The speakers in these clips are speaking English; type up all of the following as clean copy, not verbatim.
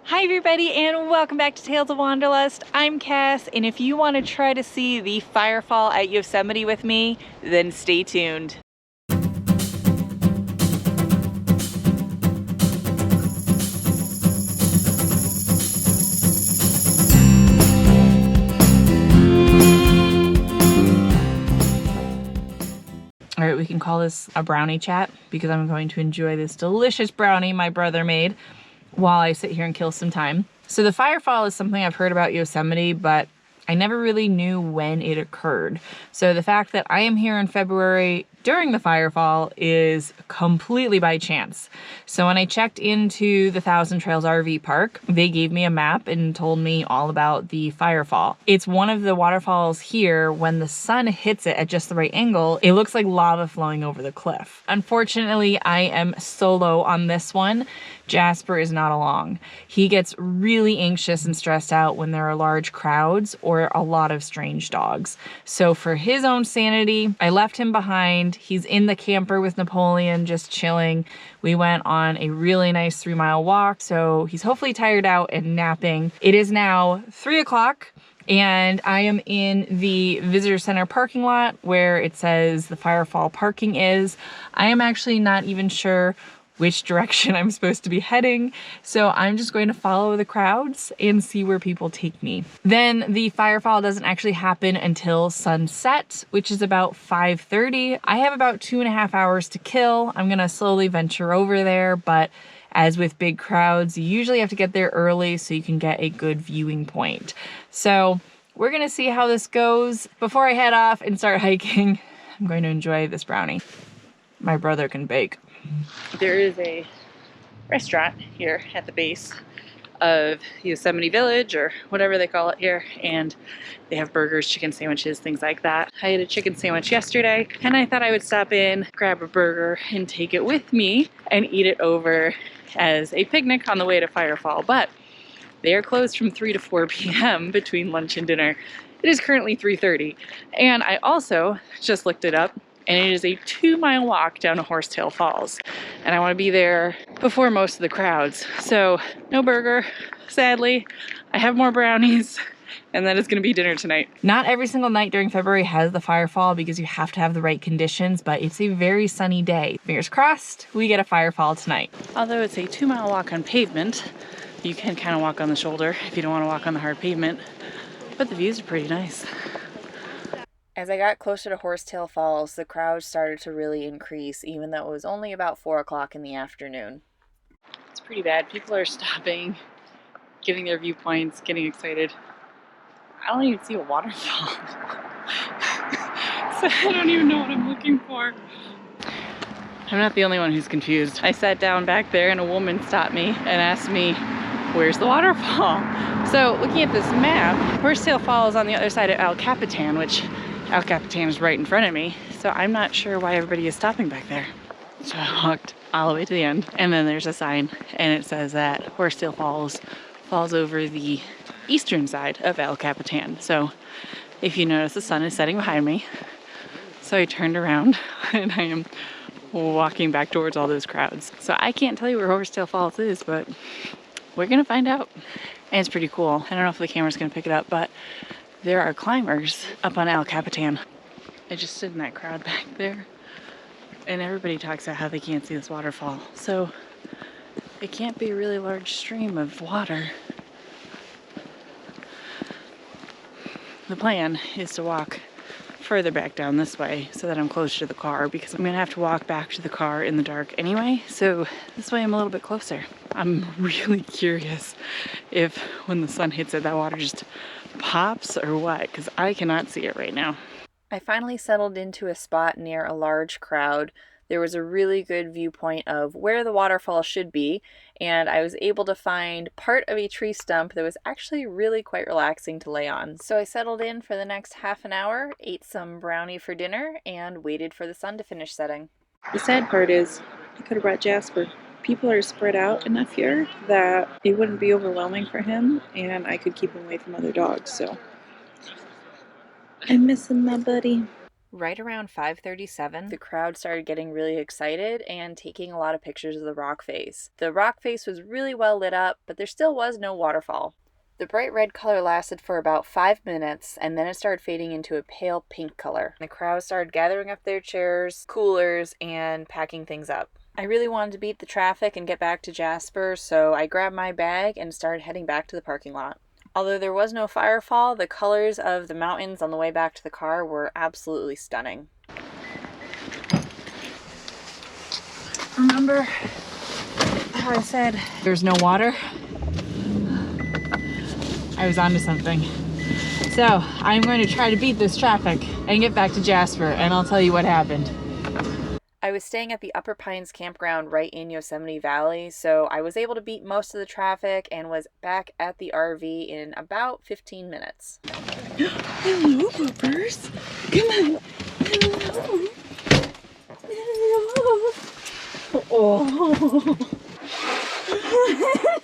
Hi everybody and welcome back to Tales of Wanderlust. I'm Cass, and if you want to try to see the Firefall at Yosemite with me, then stay tuned. All right, we can call this a brownie chat because I'm going to enjoy this delicious brownie my brother made while I sit here and kill some time. So the Firefall is something I've heard about Yosemite, but I never really knew when it occurred. So the fact that I am here in February during the Firefall is completely by chance. So when I checked into the Thousand Trails RV Park, they gave me a map and told me all about the Firefall. It's one of the waterfalls here. When the sun hits it at just the right angle, it looks like lava flowing over the cliff. Unfortunately, I am solo on this one. Jasper is not along. He gets really anxious and stressed out when there are large crowds or a lot of strange dogs. So for his own sanity, I left him behind. He's in the camper with Napoleon, just chilling. We went on a really nice 3-mile walk, so he's hopefully tired out and napping. It is now 3 o'clock. And I am in the visitor center parking lot where it says the Firefall parking is. I am actually not even sure which direction I'm supposed to be heading, so I'm just going to follow the crowds and see where people take me. Then the Firefall doesn't actually happen until sunset, which is about 5:30. I have about 2.5 hours to kill. I'm gonna slowly venture over there, but as with big crowds, you usually have to get there early so you can get a good viewing point. So we're gonna see how this goes. Before I head off and start hiking, I'm going to enjoy this brownie. My brother can bake. There is a restaurant here at the base of Yosemite Village, or whatever they call it here, and they have burgers, chicken sandwiches, things like that. I had a chicken sandwich yesterday, and I thought I would stop in, grab a burger, and take it with me and eat it over as a picnic on the way to Firefall, but they are closed from 3 to 4 p.m. between lunch and dinner. It is currently 3:30, and I also just looked it up, and it is a 2-mile walk down to Horsetail Falls. And I want to be there before most of the crowds. So no burger, sadly. I have more brownies, and that is going to be dinner tonight. Not every single night during February has the Firefall because you have to have the right conditions, but it's a very sunny day. Fingers crossed, we get a Firefall tonight. Although it's a 2-mile walk on pavement, you can kind of walk on the shoulder if you don't want to walk on the hard pavement, but the views are pretty nice. As I got closer to Horsetail Falls, the crowd started to really increase, even though it was only about 4 o'clock in the afternoon. It's pretty bad. People are stopping, giving their viewpoints, getting excited. I don't even see a waterfall. So I don't even know what I'm looking for. I'm not the only one who's confused. I sat down back there and a woman stopped me and asked me, where's the waterfall? So looking at this map, Horsetail Falls is on the other side of El Capitan, which El Capitan is right in front of me, so I'm not sure why everybody is stopping back there. So I walked all the way to the end, and then there's a sign, and it says that Horsetail Falls falls over the eastern side of El Capitan. So if you notice, the sun is setting behind me. So I turned around, and I am walking back towards all those crowds. So I can't tell you where Horsetail Falls is, but we're gonna find out. And it's pretty cool. I don't know if the camera's gonna pick it up, but there are climbers up on El Capitan. I just stood in that crowd back there, and everybody talks about how they can't see this waterfall. So it can't be a really large stream of water. The plan is to walk further back down this way so that I'm closer to the car, because I'm gonna have to walk back to the car in the dark anyway. So this way I'm a little bit closer. I'm really curious if when the sun hits it, that water just pops or what, because I cannot see it right now. I finally settled into a spot near a large crowd. There was a really good viewpoint of where the waterfall should be, and I was able to find part of a tree stump that was actually really quite relaxing to lay on. So I settled in for the next half an hour, ate some brownie for dinner, and waited for the sun to finish setting. The sad part is I could have brought Jasper. People are spread out enough here that it wouldn't be overwhelming for him, and I could keep him away from other dogs, so I'm missing my buddy. Right around 5:37, the crowd started getting really excited and taking a lot of pictures of the rock face. The rock face was really well lit up, but there still was no waterfall. The bright red color lasted for about 5 minutes, and then it started fading into a pale pink color. The crowd started gathering up their chairs, coolers, and packing things up. I really wanted to beat the traffic and get back to Jasper, so I grabbed my bag and started heading back to the parking lot. Although there was no firefall, the colors of the mountains on the way back to the car were absolutely stunning. Remember how I said there's no water? I was onto something. So I'm going to try to beat this traffic and get back to Jasper, and I'll tell you what happened. I was staying at the Upper Pines campground right in Yosemite Valley, so I was able to beat most of the traffic and was back at the RV in about 15 minutes. Hello, poopers. Come on. Hello. Hello. Oh.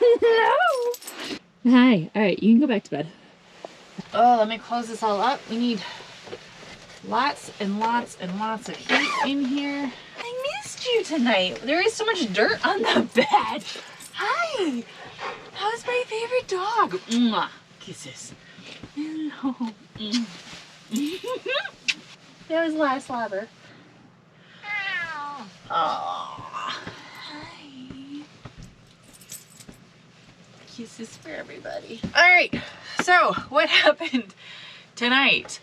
Hello. Hi. All right, you can go back to bed. Oh, let me close this all up. We need lots and lots and lots of heat in here. I missed you tonight. There is so much dirt on the bed. Hi. How's my favorite dog? Mwah. Kisses. Hello. That was last slobber. Oh. Hi. Kisses for everybody. All right. So what happened tonight?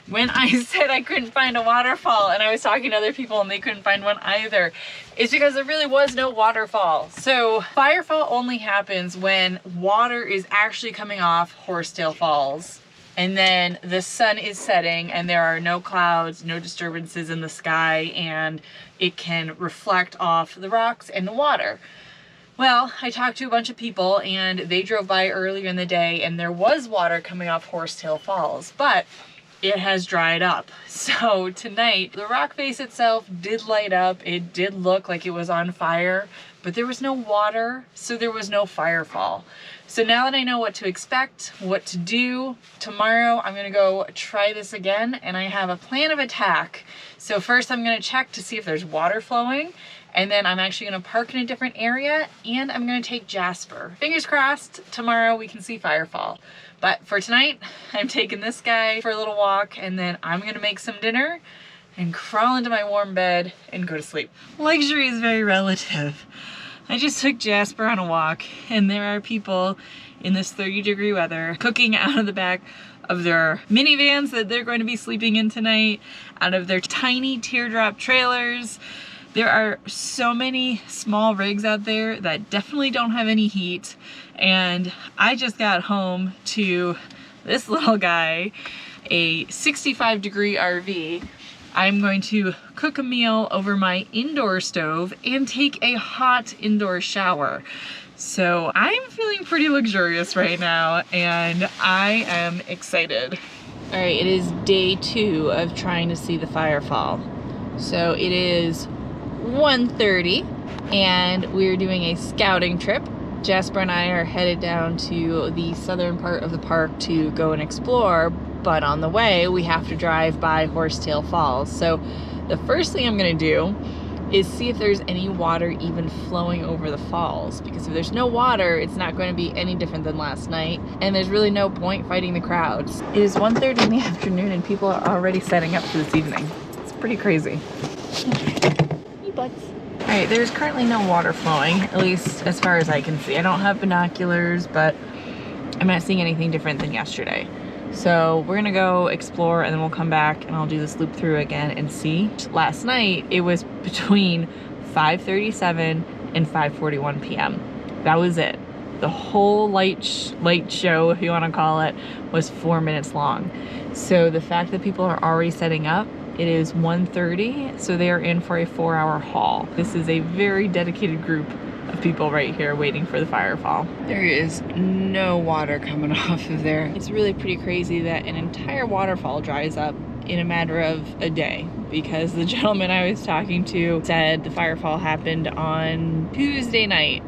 When I said I couldn't find a waterfall and I was talking to other people and they couldn't find one either, it's because there really was no waterfall. So firefall only happens when water is actually coming off Horsetail Falls and then the sun is setting and there are no clouds, no disturbances in the sky, and it can reflect off the rocks and the water. Well, I talked to a bunch of people and they drove by earlier in the day and there was water coming off Horsetail Falls, but it has dried up. So tonight, the rock face itself did light up. It did look like it was on fire, but there was no water, so there was no firefall. So now that I know what to expect, what to do, tomorrow I'm gonna go try this again, and I have a plan of attack. So first I'm gonna check to see if there's water flowing, and then I'm actually gonna park in a different area, and I'm gonna take Jasper. Fingers crossed, tomorrow we can see firefall. But for tonight, I'm taking this guy for a little walk, and then I'm gonna make some dinner and crawl into my warm bed and go to sleep. Luxury is very relative. I just took Jasper on a walk, and there are people in this 30-degree weather cooking out of the back of their minivans that they're going to be sleeping in tonight, out of their tiny teardrop trailers. There are so many small rigs out there that definitely don't have any heat, and I just got home to this little guy, a 65-degree RV. I'm going to cook a meal over my indoor stove and take a hot indoor shower. So I'm feeling pretty luxurious right now, and I am excited. All right, it is day 2 of trying to see the firefall. So it is 1:30 and we're doing a scouting trip. Jasper and I are headed down to the southern part of the park to go and explore, but on the way we have to drive by Horsetail Falls. So the first thing I'm gonna do is see if there's any water even flowing over the falls, because if there's no water, it's not going to be any different than last night, and there's really no point fighting the crowds. It is 1:30 in the afternoon and people are already setting up for this evening. It's pretty crazy. All right, there's currently no water flowing, at least as far as I can see. I don't have binoculars, but I'm not seeing anything different than yesterday. So we're gonna go explore and then we'll come back and I'll do this loop through again and see. Last night, it was between 5:37 and 5:41 p.m. That was it. The whole light show, if you wanna call it, was 4 minutes long. So the fact that people are already setting up, it is 1:30, so they are in for a 4-hour haul. This is a very dedicated group of people right here waiting for the firefall. There is no water coming off of there. It's really pretty crazy that an entire waterfall dries up in a matter of a day, because the gentleman I was talking to said the firefall happened on Tuesday night.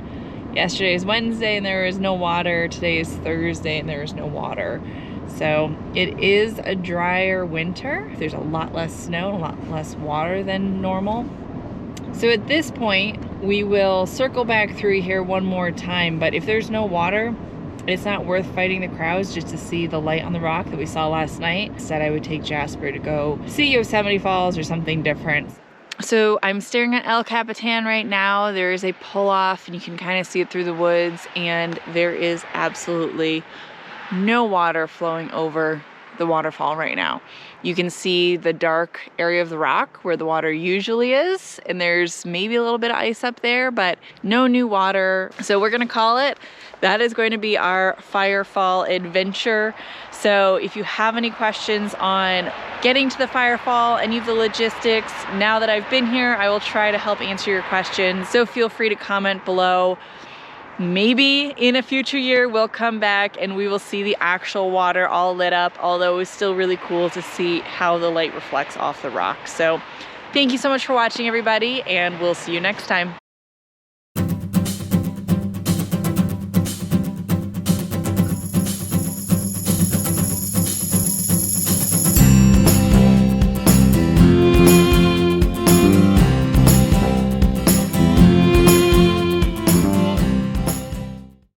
Yesterday is Wednesday and there is no water. Today is Thursday and there is no water. So it is a drier winter. There's a lot less snow, a lot less water than normal. So at this point, we will circle back through here one more time, but if there's no water, it's not worth fighting the crowds just to see the light on the rock that we saw last night. Instead, I would take Jasper to go see Yosemite Falls or something different. So I'm staring at El Capitan right now. There is a pull-off and you can kind of see it through the woods, and there is absolutely no water flowing over the waterfall right now. You can see the dark area of the rock where the water usually is, and there's maybe a little bit of ice up there, but no new water. So we're gonna call it. That is going to be our Firefall adventure. So if you have any questions on getting to the Firefall, any of the logistics, now that I've been here, I will try to help answer your questions. So feel free to comment below. Maybe in a future year we'll come back and we will see the actual water all lit up, although it's still really cool to see how the light reflects off the rock. So thank you so much for watching, everybody, and we'll see you next time.